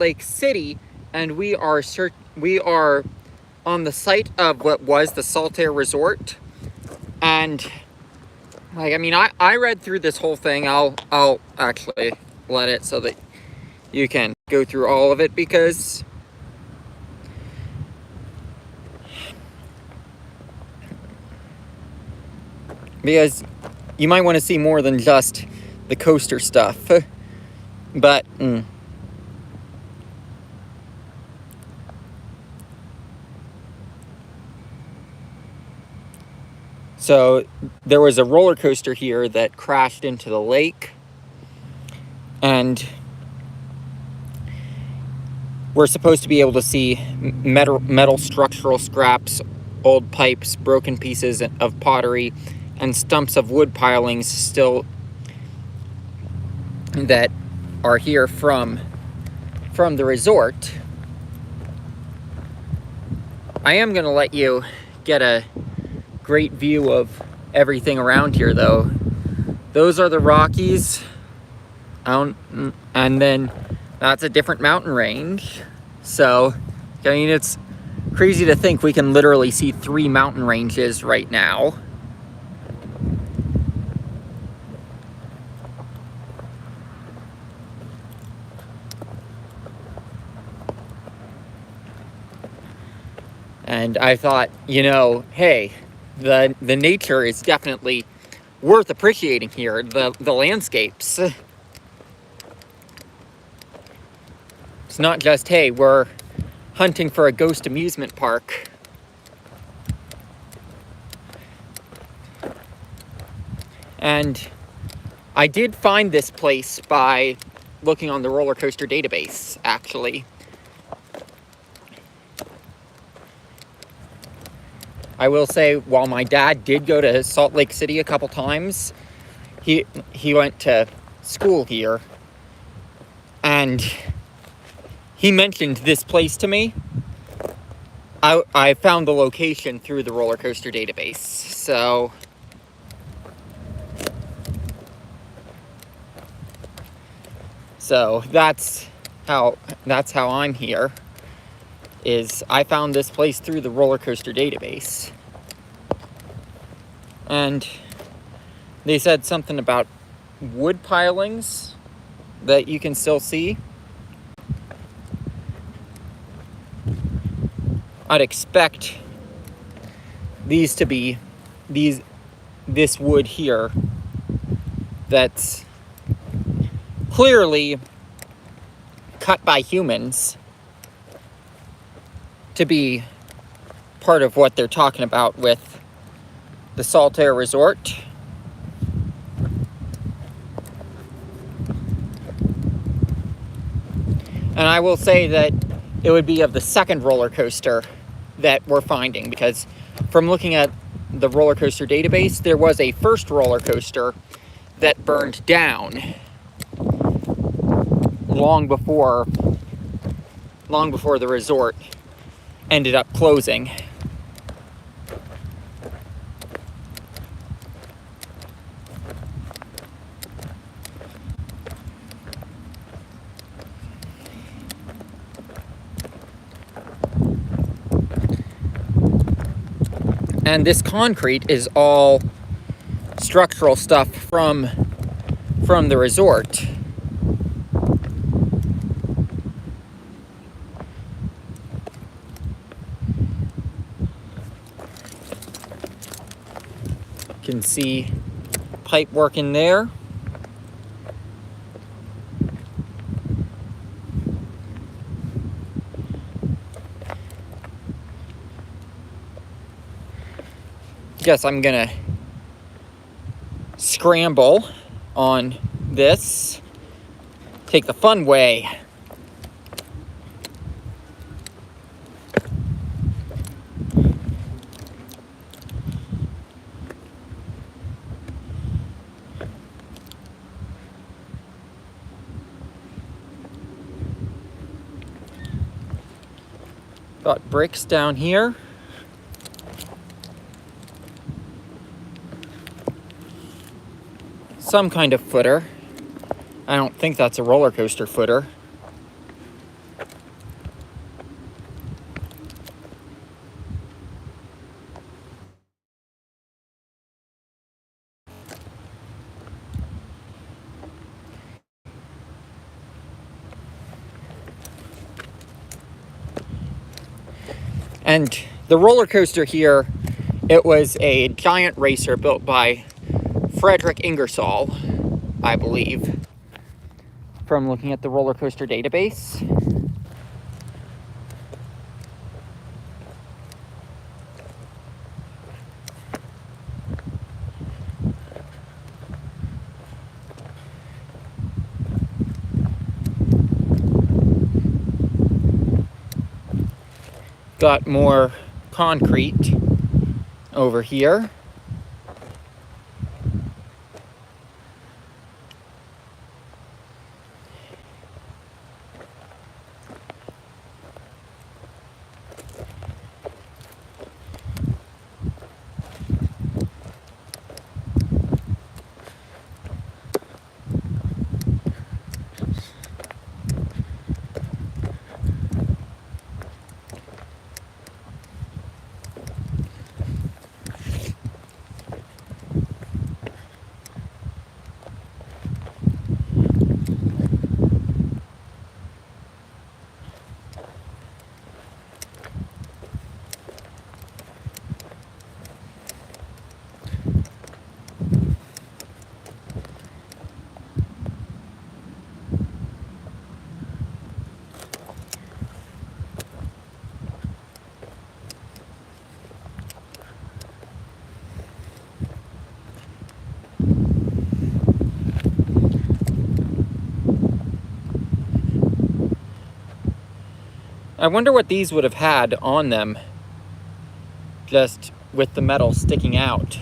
Lake City, and we are on the site of what was the Saltair Resort. And like, I mean, I read through this whole thing. I'll actually let it so that you can go through all of it, because you might want to see more than just the coaster stuff. But so there was a roller coaster here that crashed into the lake, and we're supposed to be able to see metal structural scraps, old pipes, broken pieces of pottery, and stumps of wood pilings still that are here from the resort. I am going to let you get a great view of everything around here, though. Those are the Rockies, and then that's a different mountain range. So, I mean, it's crazy to think we can literally see 3 mountain ranges right now. And I thought, you know, hey, the nature is definitely worth appreciating here, the landscapes. It's not just, hey, we're hunting for a ghost amusement park. And I did find this place by looking on the roller coaster database, actually. I will say, while my dad did go to Salt Lake City a couple times, he went to school here, and he mentioned this place to me. I found the location through the roller coaster database, so that's how I'm here. Is I found this place through the roller coaster database, and they said something about wood pilings that you can still see. I'd expect these to be this wood here that's clearly cut by humans to be part of what they're talking about with the Saltair Resort. And I will say that it would be of the second roller coaster that we're finding, because from looking at the roller coaster database, there was a first roller coaster that burned down long before the resort ended up closing. And this concrete is all structural stuff from the resort. You can see pipe work in there. Guess I'm gonna scramble on this. Take the fun way. Got bricks down here. Some kind of footer. I don't think that's a roller coaster footer. And the roller coaster here, it was a giant racer built by Frederick Ingersoll, I believe, from looking at the roller coaster database. Got more concrete over here. I wonder what these would have had on them, just with the metal sticking out.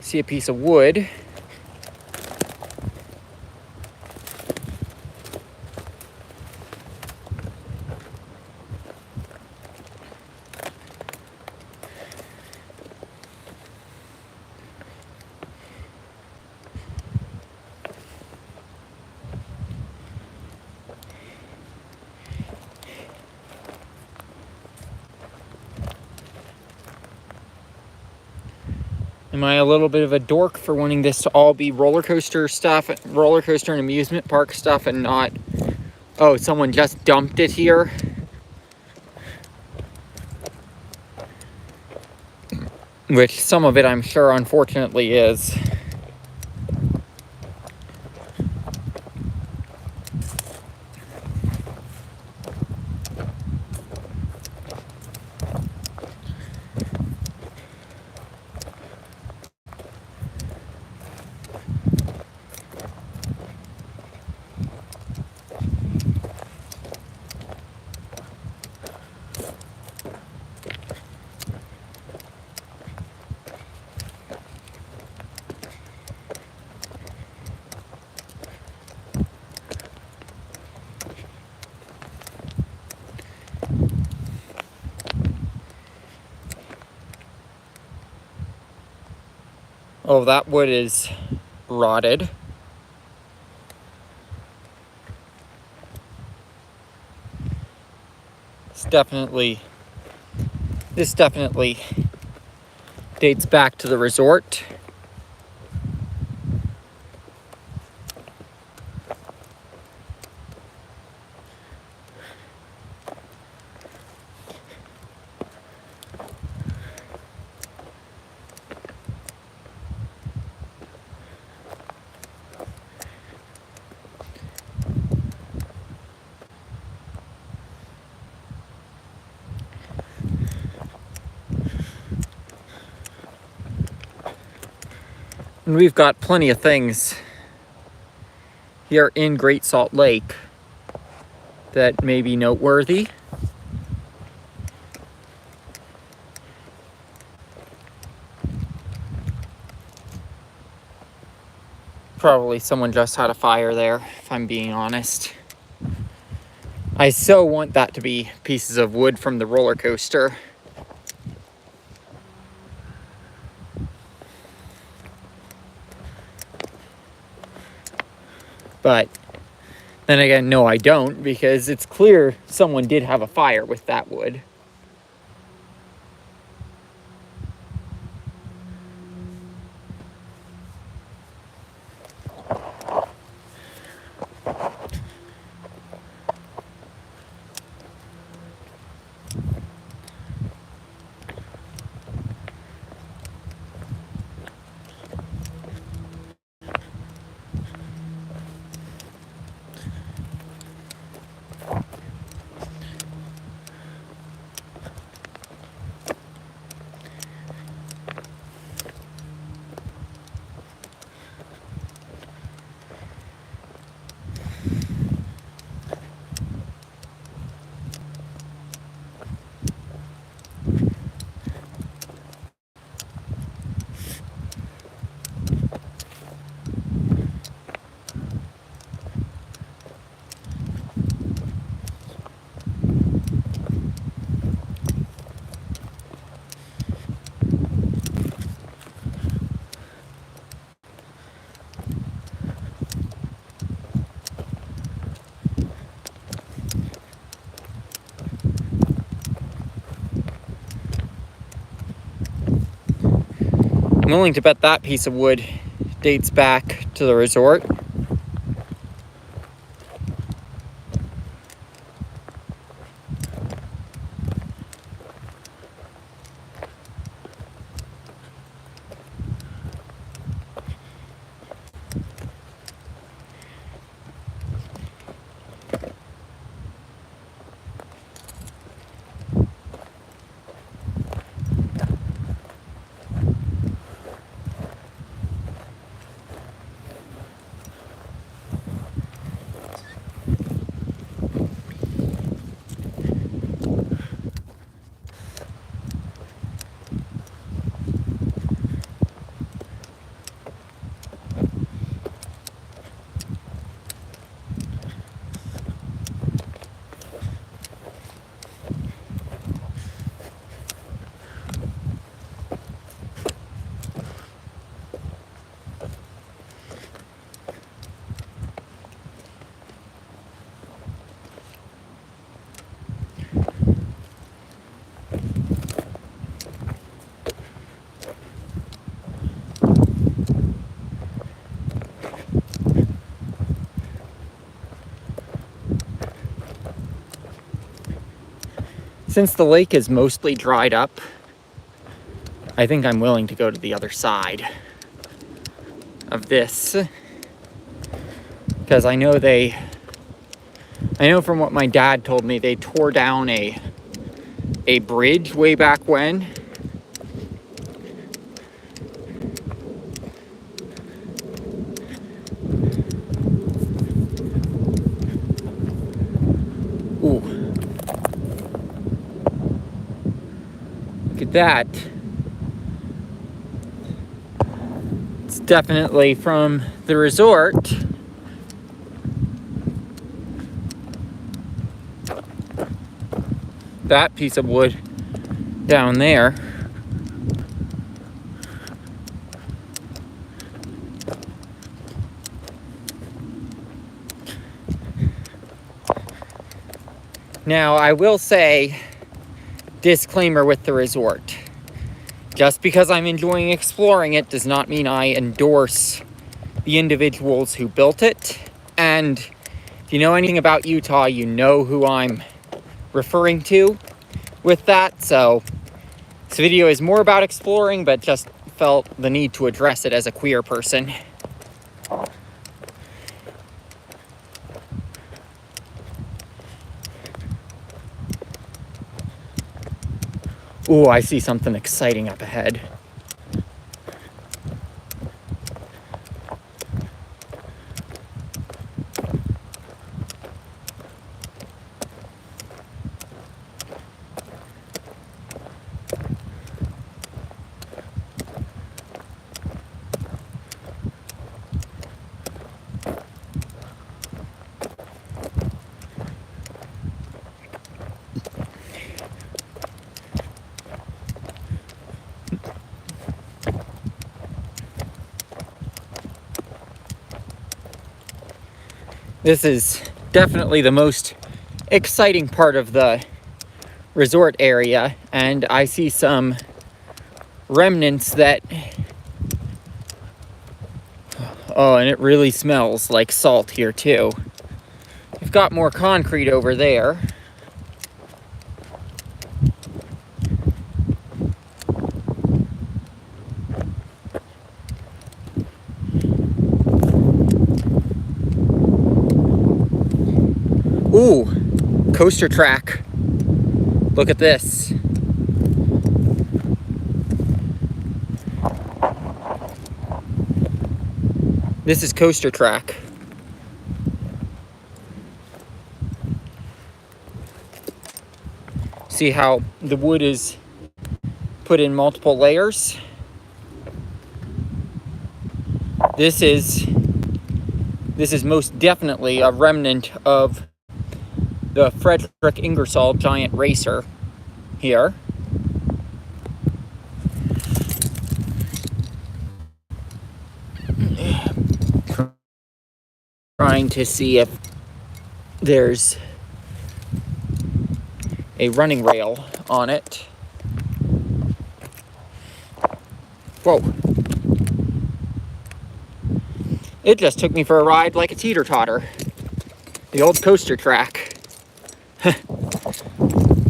See a piece of wood. Am I a little bit of a dork for wanting this to all be roller coaster stuff, roller coaster and amusement park stuff, and not, oh, someone just dumped it here? Which some of it, I'm sure, unfortunately is. Oh, that wood is rotted. This definitely dates back to the resort. And we've got plenty of things here in Great Salt Lake that may be noteworthy. Probably someone just had a fire there, if I'm being honest. I so want that to be pieces of wood from the roller coaster. But then again, no, I don't, because it's clear someone did have a fire with that wood. I'm willing to bet that piece of wood dates back to the resort. Since the lake is mostly dried up, I think I'm willing to go to the other side of this. Because I know from what my dad told me, they tore down a bridge way back when. Ooh. Look at that. It's definitely from the resort. That piece of wood down there. Now, I will say, disclaimer with the resort. Just because I'm enjoying exploring it does not mean I endorse the individuals who built it. And if you know anything about Utah, you know who I'm referring to with that. So this video is more about exploring, but just felt the need to address it as a queer person. Ooh, I see something exciting up ahead. This is definitely the most exciting part of the resort area, and I see some remnants that... Oh, and it really smells like salt here too. We've got more concrete over there. Ooh, coaster track. Look at this. This is coaster track. See how the wood is put in multiple layers? This is most definitely a remnant of the Frederick Ingersoll giant racer here. Trying to see if there's a running rail on it. Whoa. It just took me for a ride like a teeter-totter. The old coaster track.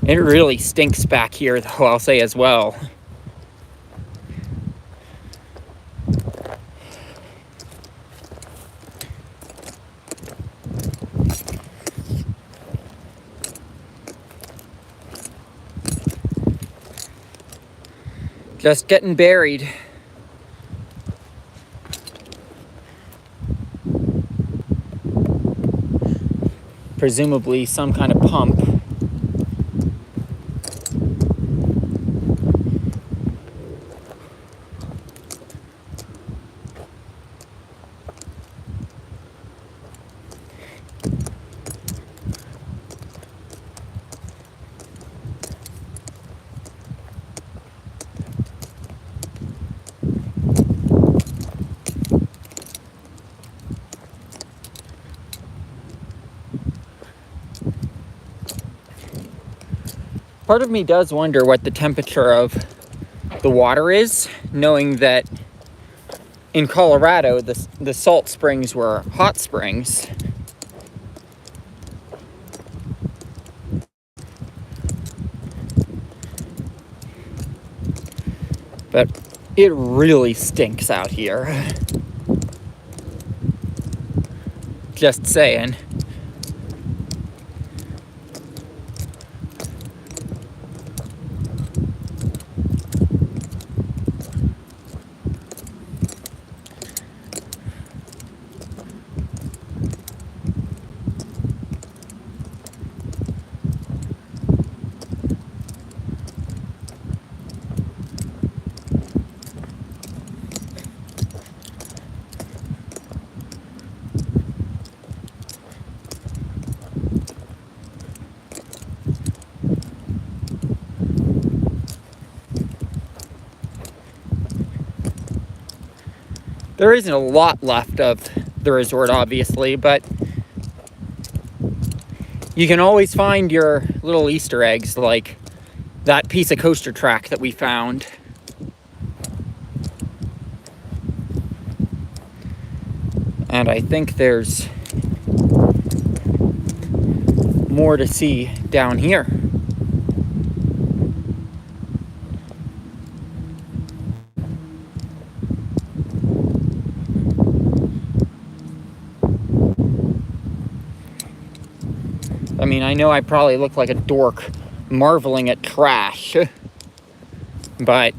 It really stinks back here, though, I'll say as well. Just getting buried. Presumably some kind of pump. Part of me does wonder what the temperature of the water is, knowing that in Colorado, the salt springs were hot springs. But it really stinks out here. Just saying. There isn't a lot left of the resort, obviously, but you can always find your little Easter eggs, like that piece of coaster track that we found. And I think there's more to see down here. I mean, I know I probably look like a dork marveling at trash, but,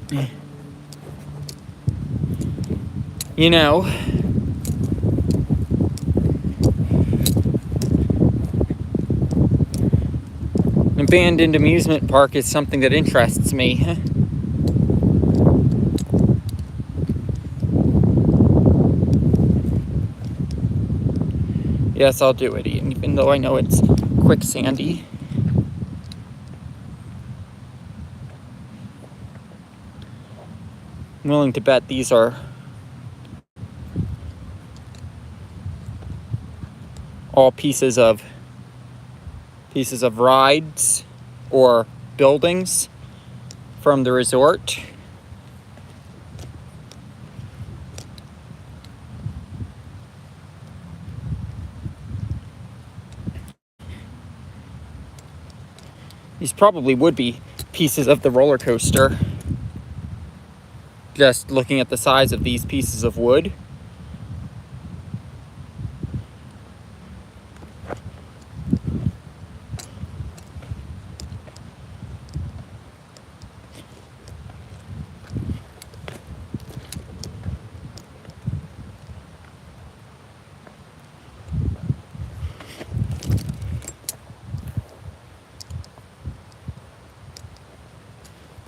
you know, an abandoned amusement park is something that interests me. Yes, I'll do it, even though I know it's quicksandy. I'm willing to bet these are all pieces of rides or buildings from the resort. These probably would be pieces of the roller coaster. Just looking at the size of these pieces of wood.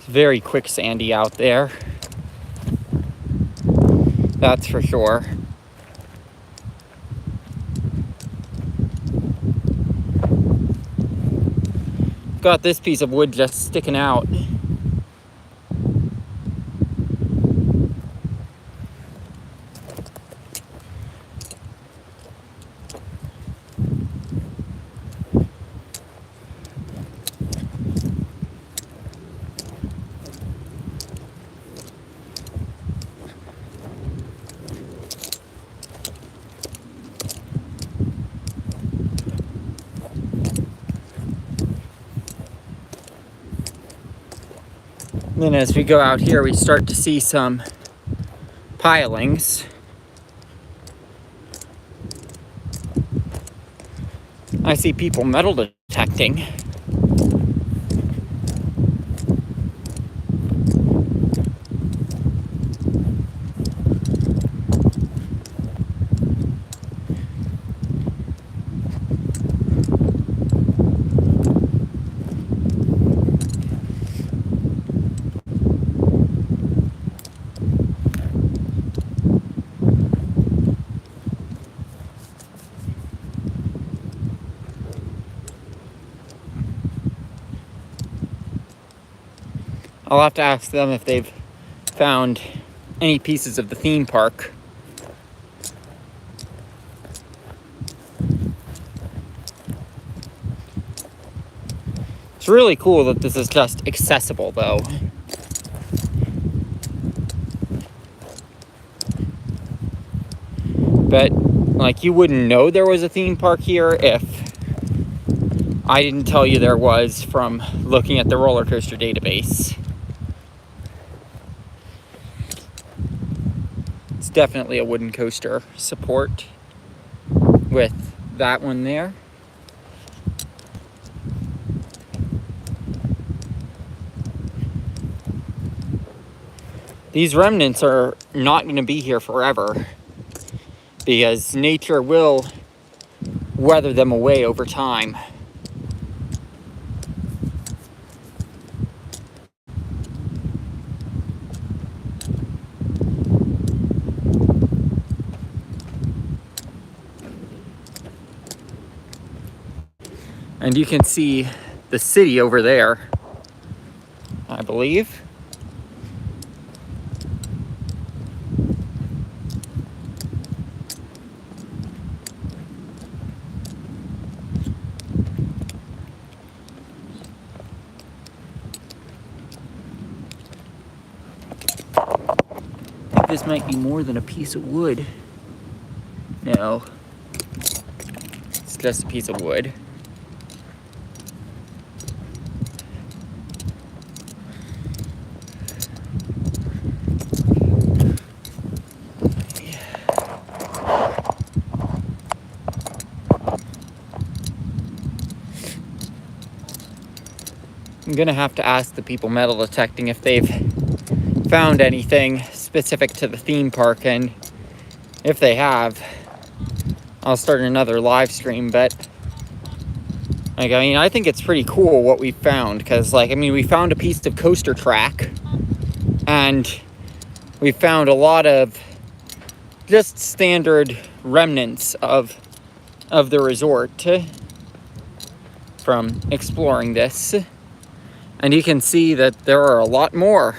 Very quicksandy out there. That's for sure. Got this piece of wood just sticking out. And then as we go out here, we start to see some pilings. I see people metal detecting. I'll have to ask them if they've found any pieces of the theme park. It's really cool that this is just accessible, though. But, like, you wouldn't know there was a theme park here if I didn't tell you there was from looking at the roller coaster database. It's definitely a wooden coaster support with that one there. These remnants are not going to be here forever because nature will weather them away over time. And you can see the city over there, I believe. I think this might be more than a piece of wood. No, it's just a piece of wood. I'm gonna have to ask the people metal detecting if they've found anything specific to the theme park, and if they have, I'll start another live stream. But like, I mean, I think it's pretty cool what we found, because like, I mean, we found a piece of coaster track, and we found a lot of just standard remnants of the resort from exploring this. And you can see that there are a lot more.